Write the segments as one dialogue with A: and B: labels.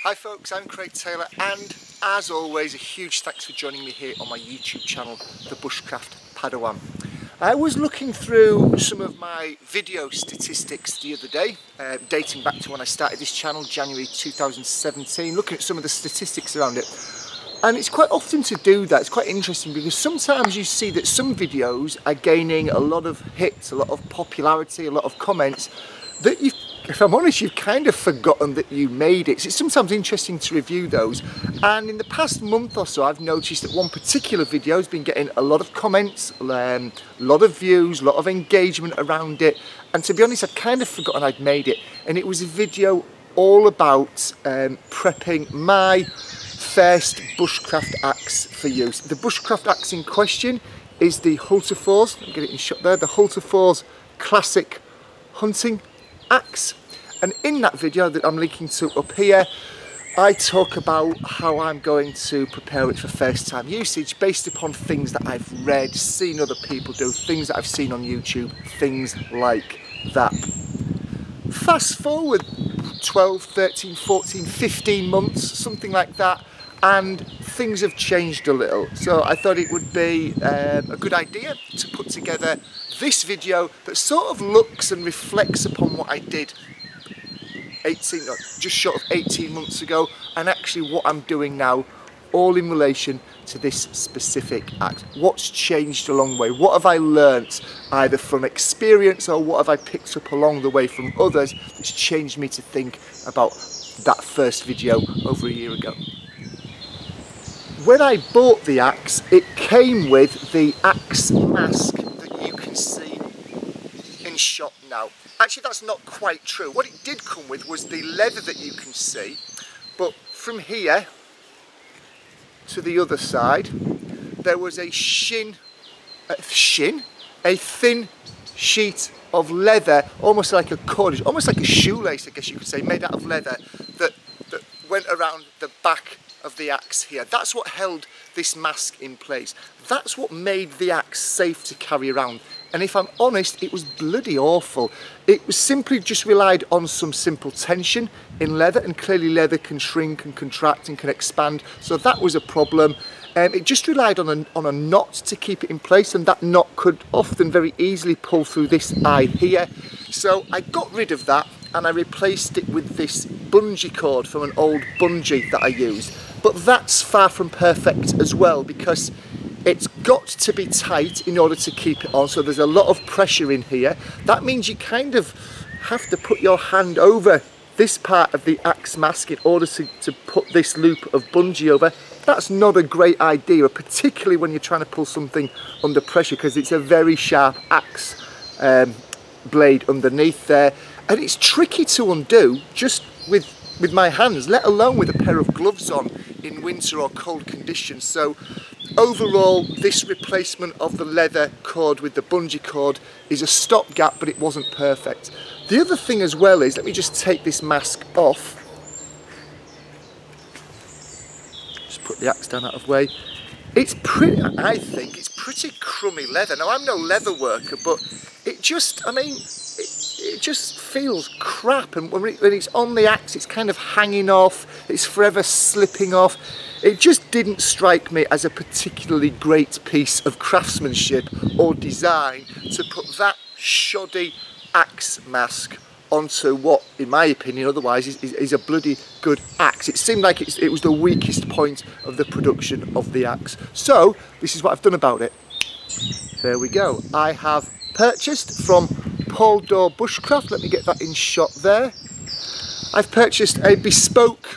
A: Hi folks, I'm Craig Taylor, and as always a huge thanks for joining me here on my YouTube channel, The Bushcraft Padawan. I was looking through some of my video statistics the other day, dating back to when I started this channel, January 2017, looking at some of the statistics around it. And it's quite often to do that, it's quite interesting because sometimes you see that some videos are gaining a lot of hits, a lot of popularity, a lot of comments that if I'm honest, you've kind of forgotten that you made it. So it's sometimes interesting to review those. And in the past month or so, I've noticed that one particular video has been getting a lot of comments, a lot of views, a lot of engagement around it. And to be honest, I'd kind of forgotten I'd made it. And it was a video all about prepping my first bushcraft axe for use. The bushcraft axe in question is the Hultafors, let me get it in shot there, the Hultafors Classic Hunting Axe. And in that video that I'm linking to up here, I talk about how I'm going to prepare it for first time usage based upon things that I've read, seen other people do, things that I've seen on YouTube, things like that. Fast forward 12, 13, 14, 15 months, something like that, and things have changed a little. So I thought it would be a good idea to put together this video that sort of looks and reflects upon what I did just short of 18 months ago, and actually what I'm doing now, all in relation to this specific axe. What's changed along the way? What have I learnt either from experience or what have I picked up along the way from others that's changed me to think about that first video over a year ago? When I bought the axe, it came with the axe mask that you can see in shot now. Actually, that's not quite true. What it did come with was the leather that you can see, but from here to the other side, there was a thin sheet of leather, almost like a cordage, almost like a shoelace, I guess you could say, made out of leather that went around the back of the axe here. That's what held this mask in place. That's what made the axe safe to carry around. And if I'm honest, it was bloody awful. It was simply just relied on some simple tension in leather, and clearly leather can shrink and contract and can expand, so that was a problem. It just relied on a knot to keep it in place, and that knot could often very easily pull through this eye here. So I got rid of that and I replaced it with this bungee cord from an old bungee that I used. But that's far from perfect as well, because it's got to be tight in order to keep it on, so there's a lot of pressure in here. That means you kind of have to put your hand over this part of the axe mask in order to put this loop of bungee over. That's not a great idea, particularly when you're trying to pull something under pressure, because it's a very sharp axe blade underneath there, and it's tricky to undo just with my hands, let alone with a pair of gloves on in winter or cold conditions. So overall, this replacement of the leather cord with the bungee cord is a stopgap, but it wasn't perfect. The other thing as well is, let me just take this mask off. Just put the axe down out of the way. It's pretty, I think, it's pretty crummy leather. Now, I'm no leather worker, but it just, I mean, it just feels crap, and when it's on the axe it's kind of hanging off, it's forever slipping off. It just didn't strike me as a particularly great piece of craftsmanship or design to put that shoddy axe mask onto what, in my opinion, otherwise is a bloody good axe. It seemed like it was the weakest point of the production of the axe. So this is what I've done about it. There we go. I have purchased from Paul Dore Bushcraft, let me get that in shot there. I've purchased a bespoke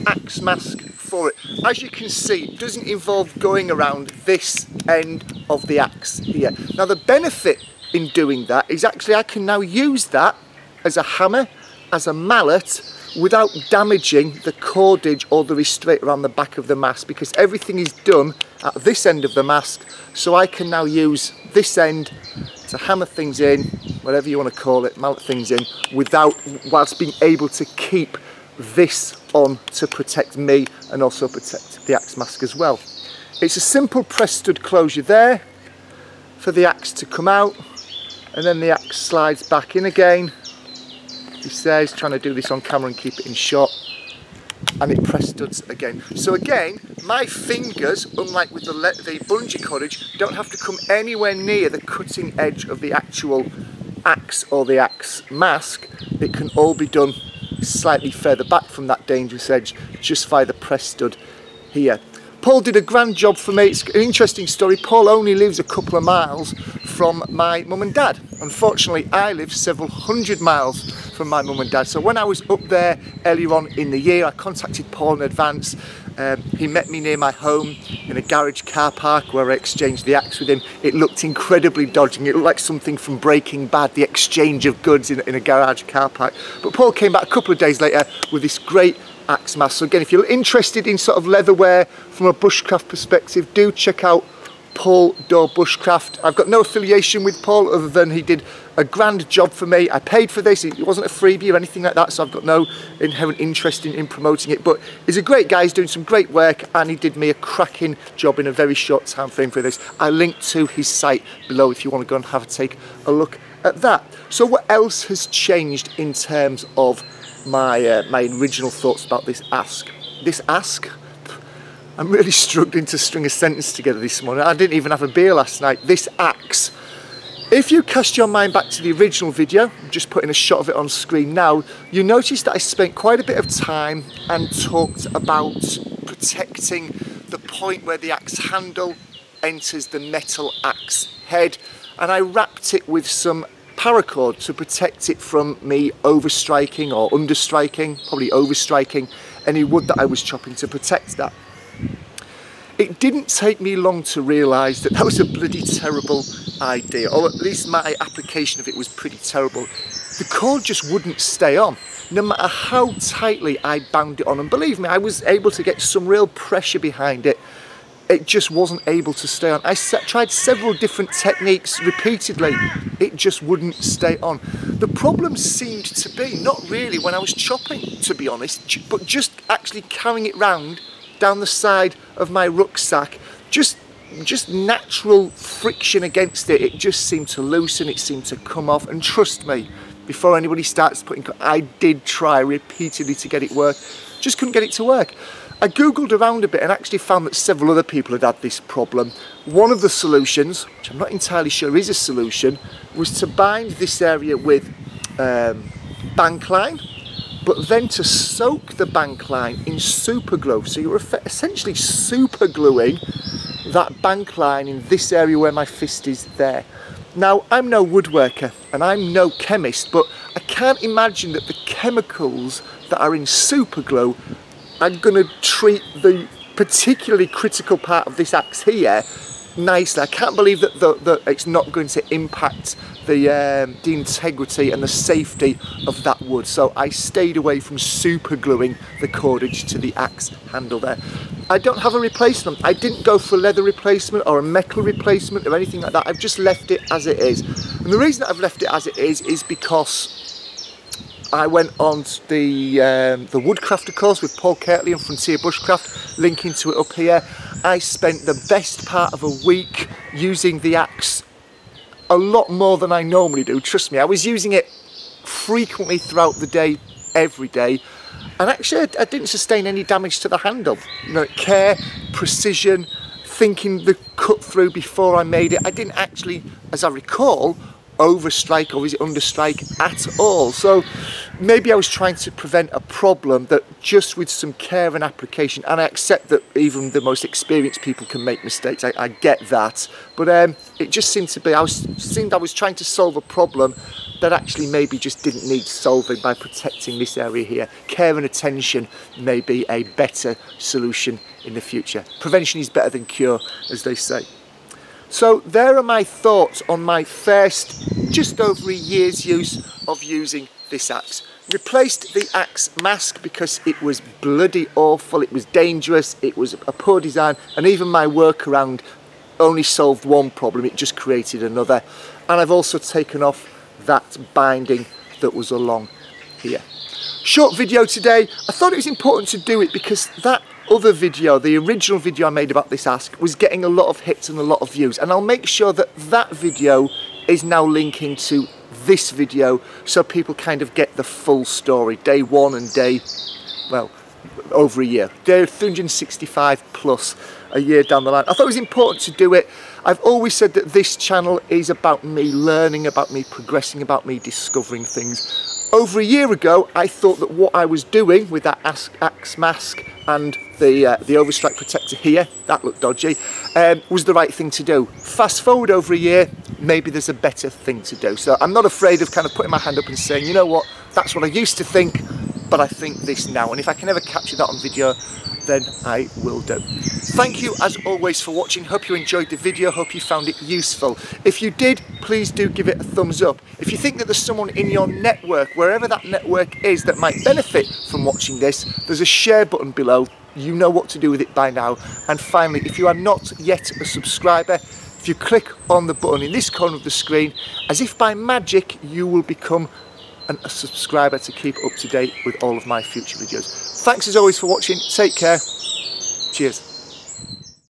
A: axe mask for it. As you can see, it doesn't involve going around this end of the axe here. Now the benefit in doing that is actually I can now use that as a hammer, as a mallet, without damaging the cordage or the restraint around the back of the mask, because everything is done at this end of the mask, so I can now use this end to hammer things in, whatever you want to call it, mallet things in, whilst being able to keep this on to protect me and also protect the axe mask as well. It's a simple press stud closure there for the axe to come out, and then the axe slides back in again. He says, trying to do this on camera and keep it in shot. and it press studs again. So again, my fingers, unlike with the bungee cordage, don't have to come anywhere near the cutting edge of the actual axe or the axe mask. It can all be done slightly further back from that dangerous edge, just via the press stud here. Paul did a grand job for me. It's an interesting story. Paul only lives a couple of miles from my mum and dad. Unfortunately, I live several hundred miles from my mum and dad. So when I was up there earlier on in the year, I contacted Paul in advance. He met me near my home in a garage car park where I exchanged the axe with him. It looked incredibly dodging. It looked like something from Breaking Bad, the exchange of goods in a garage car park. But Paul came back a couple of days later with this great axe mask. So again, if you're interested in sort of leatherware from a bushcraft perspective, do check out Paul Dore Bushcraft. I've got no affiliation with Paul other than he did a grand job for me. I paid for this. It wasn't a freebie or anything like that, so I've got no inherent interest in promoting it. But he's a great guy. He's doing some great work, and he did me a cracking job in a very short time frame for this. I linked to his site below if you want to go and take a look at that. So what else has changed in terms of my original thoughts about this axe? This axe? I'm really struggling to string a sentence together this morning. I didn't even have a beer last night. This axe. If you cast your mind back to the original video, I'm just putting a shot of it on screen now, you notice that I spent quite a bit of time and talked about protecting the point where the axe handle enters the metal axe head, and I wrapped it with some paracord to protect it from me overstriking or understriking, probably overstriking any wood that I was chopping to protect that. It didn't take me long to realise that that was a bloody terrible idea, or at least my application of it was pretty terrible. The cord just wouldn't stay on, no matter how tightly I bound it on, and believe me, I was able to get some real pressure behind it. It just wasn't able to stay on. I tried several different techniques repeatedly. It just wouldn't stay on. The problem seemed to be, not really when I was chopping, to be honest, but just actually carrying it round down the side of my rucksack, just natural friction against it. It just seemed to loosen, it seemed to come off, and trust me, before anybody starts putting, I did try repeatedly to get it work, just couldn't get it to work. I googled around a bit and actually found that several other people had had this problem. One of the solutions, which I'm not entirely sure is a solution, was to bind this area with bank line, but then to soak the bank line in super glue. So you're essentially super gluing that bank line in this area where my fist is there. Now, I'm no woodworker and I'm no chemist, but I can't imagine that the chemicals that are in super glue are going to treat the particularly critical part of this axe here nicely. I can't believe that it's not going to impact the integrity and the safety of that wood. So I stayed away from super gluing the cordage to the axe handle there. I don't have a replacement. I didn't go for a leather replacement or a metal replacement or anything like that. I've just left it as it is. And the reason that I've left it as it is because I went on the Woodcrafter course with Paul Kirtley and Frontier Bushcraft, linking to it up here. I spent the best part of a week using the axe, a lot more than I normally do, trust me. I was using it frequently throughout the day, every day, and actually I didn't sustain any damage to the handle. You know, care, precision, thinking the cut through before I made it. I didn't actually, as I recall, overstrike or is it understrike at all. So maybe I was trying to prevent a problem that just with some care and application, and I accept that even the most experienced people can make mistakes, I get that, but it just seemed to be, I was trying to solve a problem that actually maybe just didn't need solving by protecting this area here. Care and attention may be a better solution in the future. Prevention is better than cure, as they say. So there are my thoughts on my first just over a year's use of using this axe. Replaced the axe mask because it was bloody awful, it was dangerous, it was a poor design, and even my workaround only solved one problem, it just created another. And I've also taken off that binding that was along here. Short video today. I thought it was important to do it because that other video, the original video I made about this axe, was getting a lot of hits and a lot of views, and I'll make sure that that video is now linking to this video so people kind of get the full story, day one and day, well, over a year. They're 365 plus a year down the line. I thought it was important to do it. I've always said that this channel is about me learning, about me progressing, about me discovering things. Over a year ago, I thought that what I was doing with that axe mask and the overstrike protector here, that looked dodgy, was the right thing to do. Fast forward over a year, maybe there's a better thing to do. So I'm not afraid of kind of putting my hand up and saying, you know what, that's what I used to think, but I think this now. And if I can ever capture that on video, then I will do. Thank you as always for watching. Hope you enjoyed the video, hope you found it useful. If you did, please do give it a thumbs up. If you think that there's someone in your network, wherever that network is, that might benefit from watching this, there's a share button below. You know what to do with it by now. And finally, if you are not yet a subscriber, if you click on the button in this corner of the screen, as if by magic, you will become a subscriber to keep up to date with all of my future videos. Thanks as always for watching. Take care. Cheers.